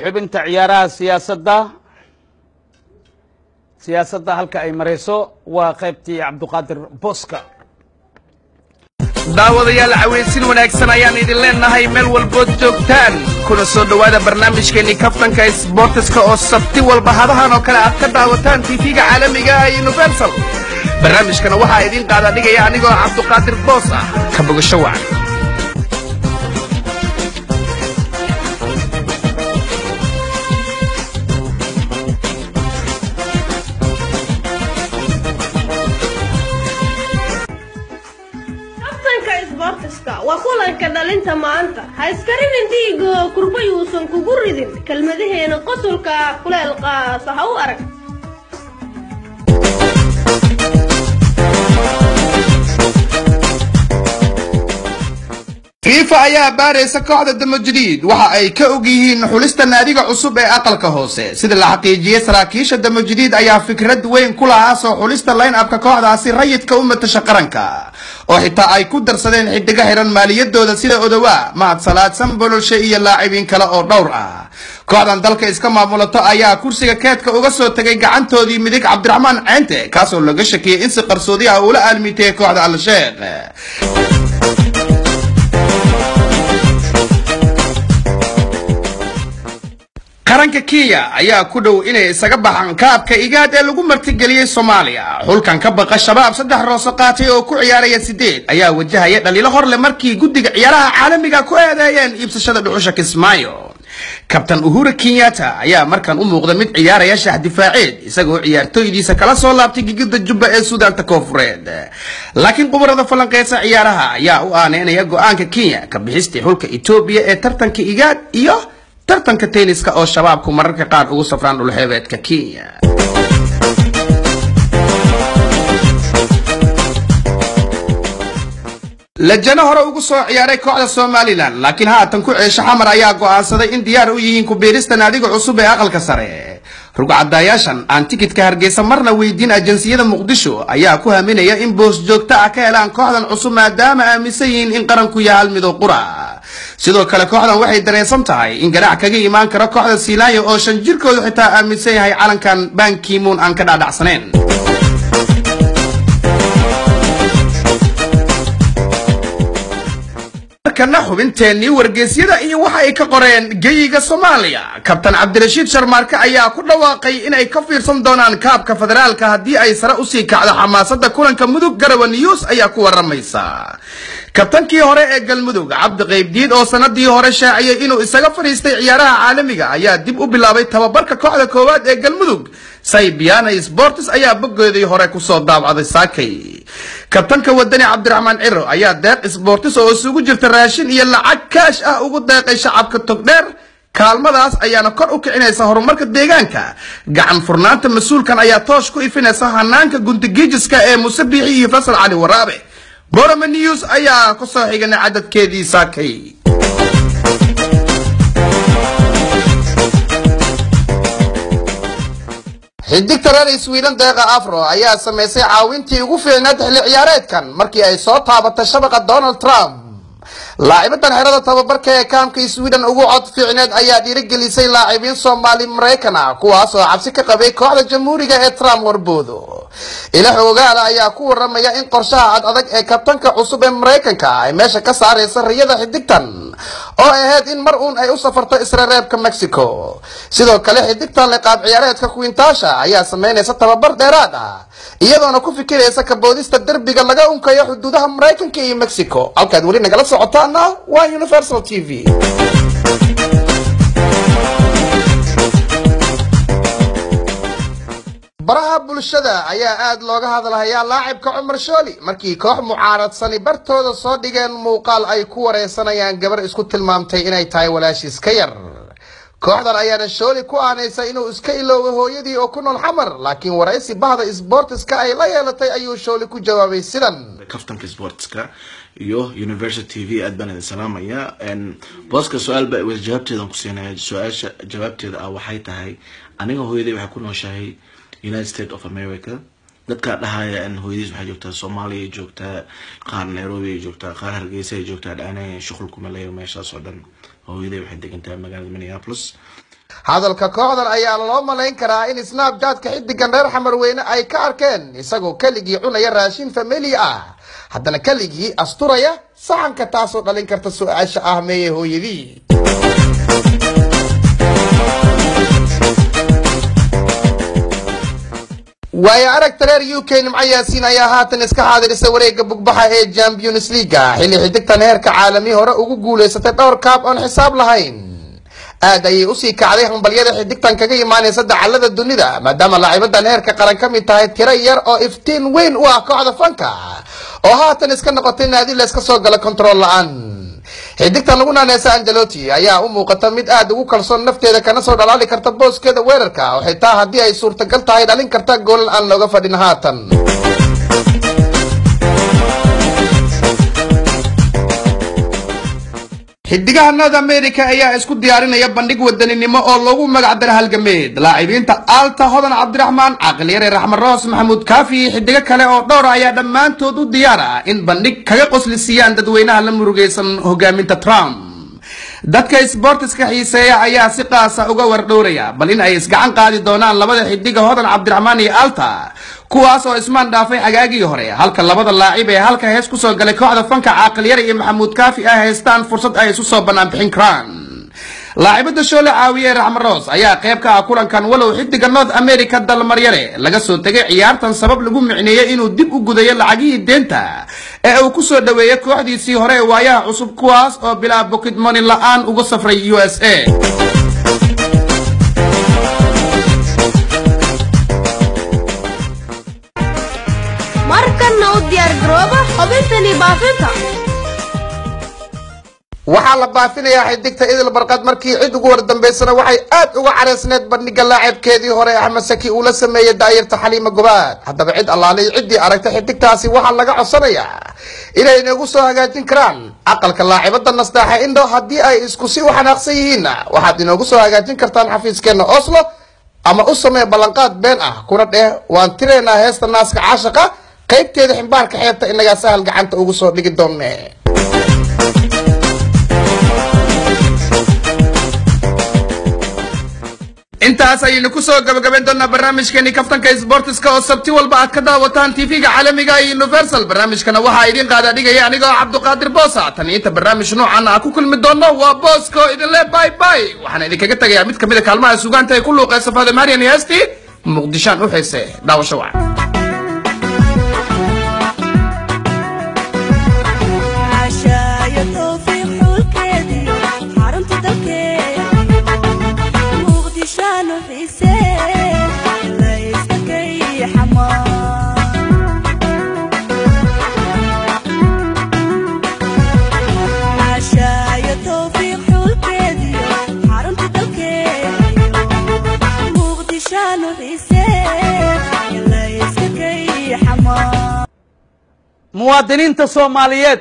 xubinta ciyaaraha siyaasadda halka ay marayso waa qaybtii Cabduqaadir Booska. daawadayaal caweysin wanaagsan ayaan idin leenahay meel walba joogtaan kuna soo dhawaada barnaamijkeeni kaftanka sportiska oo sabti walba hadahan oo kale aad ka daawataan TV-ga caalamiga ah Universal. barnaamijkana waxaa idin qaada dhigaya anigoo Cabduqaadir Boos ah ka bogasho wacan. وكلك دلنت maanta ha iskarin diigo kurbayuusan kugu ridin kalmadaheena qosolka kuleelqa sax u arag FIFA ayaa baaraysa kooxda Damo Jadiid waxa ay ka og yihiin xulista naadiga cusub ee aqalka hoose sida la xaqiijiyay saraakiisha Damo Jadiid ayaa fikrad weyn ku lahaa soo xulista line-up-ka kooxdaasi rayidka u matasha qaranka oo xitaa ay ku darsadeen xidiga xiran maaliyadooda sida Odawa Mahad Salaad Sambololshe iyo laacibiin kale oo dhowr ah. kooxdan dalka iska maamulato ayaa kursiga keedka uga soo tagay gacantoodii midig Cabdiraxmaan Ceente kaasoo laga shakiyay in si qarsoodi ah uu la aalmitay kooxda Al-Sheekh. qaranka Kenya ayaa ku dhow inay isaga baxaan kaabka igaad ee lagu martigeliyay Soomaaliya. xulkan ka baqa shabaab saddex rooso qaatay oo ku ciyaaraya 8 ayaa wajahaya dhaliilo horle markii guddiga ciyaaraha caalamiga ku eedeeyeen iibsashada dhuxusha Kismaayo. kabtan Uhuru Kenyatta ayaa markan u muuqda mid ciyaaraya shax difaaceed isagoo ciyaartooydiisa kala soo laabtay gigida Jubba ee Suudaanta Koonfureed. laakiin qubarada falanqeysa ciyaaraha ayaa u aaneynaya go'aanka Kenya ka bixista xulka Itoobiya ee tartanka igaad iyo tartanka tenniska oo shabaabku mararka qaar ugu safraan dhul xeebeedka Kenya. lajana hore ugu soo ciyaaray kooxda Somaliland laakiin haatan ku ceesha xamar ayaa go'aansaday in diyaar u yihiin ku biirista naadiga cusub ee aqalka sare. rugcadayaashan aan tikidka Hargeysa marna weydiin ajansiyada Muqdisho ayaa ku haminaya in boos joogto ah ka helaan kooxdan cusub maadaama aaminsan yihiin in qaranku yahay midoo qura. sidoo kale kooxdan waxay dareensan tahay in garac kaga imaan karo kooxda Silaayo oo 5 jirkoodu xitaa aaminsan yahay calankan Ban Ki-moon aan ka dhaadhacsaneen. kana xubinteeni wargeysyada iyo waxa ay ka qoreen geyiga Soomaaliya. kabtan Cabdirashiid Sharmaarka ayaa ku dhawaaqay in ay ka fiirsan doonaan kaabka federaalka haddii ay sare u sii kacdo xamaasadda kulanka Mudug Garawa News ayaa ku waramaysa. kabtankii hore ee Galmudug Cabdi Qaybdiid oo sanadii hore shaaciyay inuu isaga fariistay ciyaaraha caalamiga ayaa dib u bilaabay tababarka kooxda koowaad ee Galmudug. Saybiana Sports ayaa bogoodii hore ku soo daabacday saakay. kabtanka wadani Cabdiraxmaan Ciro ayaa deeq Sports oo isugu jirta raashin iyo lacag kaash ah ugu deeqay shacabka Togdheer. kaalmadaas ayaana kor u kicinaysa horumarka deegaanka. gacan furnaanta mas'uulkan ayaa toosh ku ifinaysa hanaanka guntigijiska ee Musabiixi iyo Fasal Cali Waraabe. Borama News ayaa ku soo xigana cadadkeedii saakay. xidigta reer Sweden Deeqa Afro ayaa sameysay caawintii ugu fiicnayd xilli ciyaareedkan markii ay soo taabatay shabaqa Donald Trump. laacibadan xirada tababarka ee kaamka Sweden ugu cod fiicneed ayaa dhiirigelisay laacibiin Soomaali Mareykan ah kuwaas oo cabsi ka qabay kooxda Jamhuuriga ee Trump warboodo. ilaah ogaala ayaa ku waramaya in qorshaha adag ee kabtanka cusub ee Mareykanka ay meesha ka saaraysa riyada xidigtan oo ahayd in mar uun ay u safarto Israareebka Mexico. sidoo kale xidigtan la qaab ciyaareedka Quintasha ayaa sameynaysa tababar dheeraad ah iyadoona ku fikiraysa ka boodista derbiga laga unkayo xuduudaha Mareykanka iyo Mexico. halkaad wali nagala socotaana waa Universal TV. baraha bulshada ayaa aad looga hadlayaa laacibka Cumar Shooli markii koox mucaaradsan bartooda soo dhigeen muuqaal ay ku wareysanayaan gabar isku tilmaamtay inay tahay walaashiis ka yar. kooxdan ayaana Shooli ku aanaysa inuu iska iloobo hooyadii oo ku nool xamar laakiin wareysi bahda Sportska ay la yeelatay ayuu Shooli ku jawaabay sidan. kaftanka Sportska iyo Universal TV aad baan idin salaamaya. booska su'aal baa jawaabteedan ku siinaya. su'aasha jawaabteeda waxay tahay aniga hooyadii waxay ku nooshahay United States of America. dadka dhahaya in hooyadiis waxay joogtaa Soomaaliya joogtaa qaar Nairobi joogtaa qaar Hargeysa joogtaa dhaanay shughul kuma leeyahay meeshaas oo dhan hooyaday waxay degan tahay magaalada Minneapolis. hadalka kooxdan ayaa loo malayn karaa in Snapchat-ka xidigan reer Xamarweyne ay ka arkeen isagoo kaligii cunaya raashin family ah haddana kaligii asturaya saxanka taasoo dhalin karta su'aasha ah meeye hooyadii. waayo aragta reer UK Nimco Yaasiin ayaa haatan iska xaadirisa wareegga bugbaxa ee Champions League xilli xidigtan heerka caalami hore ugu guuleysatay dhowr kaab oon xisaab lahayn. aad ayay u sii kacday hambalyada xidigtan kaga imaanaysa dacallada dunida maadaama laacibadan heerka qaran ka mid tahay tiro yar oo iftiin weyn u ah kooxda fanka oo haatan iska noqotay naadi la iska soo gala control la'aan. xidigtan lagu naaneysa Ancelotti ayaa u muuqata mid aad ugu kalsoon nafteeda kana soo dhalaali karta booskeeda weerarka oo xitaa haddii ay suurtagal tahay dhalin karta gool aan looga fadhin haatan. xidigaha North America ayaa isku diyaarinaya bandhig wadaninimo oo loogu magac daray halgameed. laacibiinta Alta Hodan Cabdiraxmaan, Caqliyare Raxmaan Roos, Maxamuud Kaafi xidiga kale oo dhowr ayaa dhammaantood u diyaar ah in bandhig kaga qoslisiyaan dadweynaha la murugaysan hogaaminta Trump. dadka sportiska xiiseeya ayaa si qaas ah uga wardhooraya bal in ay isgacan qaadi doonaan labada xidiga Hodan Cabdiraxmaan iyo Alta kuwaas oo ismaan dhaafay xagaagii hore halka labada laacib ee halka hees ku soo galay kooxda fanka Caqliyare iyo Maxamuud Kaafi ay haystaan fursad ay isu soo banaan bixin karaan. laacibada shoole caawiye Raxmaan Roos ayaa qayb ka ah kulankan walow xidiga North America dalmaryare laga soo tagay ciyaartan sabab lagu micneeyay inuu dib u gudayo lacagihii deenta ee uu ku soo dhaweeyay kooxdiisii hore ee waayaha cusub kuwaas oo bilaa pocket money la'aan uga safray USA. markana u diyaar garooba xubintani baafinta. waxaa la baafinayaa xidigta Idil Barqad markii cid ugu wardambeysana waxay aad uga careysneed bandhiga laacibkeedii hore Axmed Saki uu la sameeyay daayirta Xaliima Gobaad. haddaba cid allaalay ciddii aragtay xidigtaasi waxaa laga codsanayaa inay inagu soo hagaajin karaan aqalka laacibada Nastaaxa Indo haddii ay isku si u xanaaqsan yihiin waxaad inoogu soo hagaajin kartaan xafiiskeena Oslo ama u samee ballanqaad been ah kuna dheh waan tireynaa heesta naaska caashaqa qaybteeda ximbaarka xeebta inaga sahal gacanta ugu soo dhigi doonee. intaas ayaynu ku soo gabagabayn doonaa barnaamijkeeni kaftanka sportiska oo sabti walba aad ka daawataan TV-ga caalamiga ee Universal. barnaamijkana waxaa idin qaada dhigaya anigoo Cabduqaadir Boosa. tan inta barnaamij noocan ah ku kulmi doono waa Boosko idin le bye bye. waxaan idin kaga tagayaa mid kamid ah kaalmaha suugaanta ay ku luuqayso Faade Marian Heesti Muqdishaan u xiise daawasho wacan. muwaadiniinta Soomaaliyeed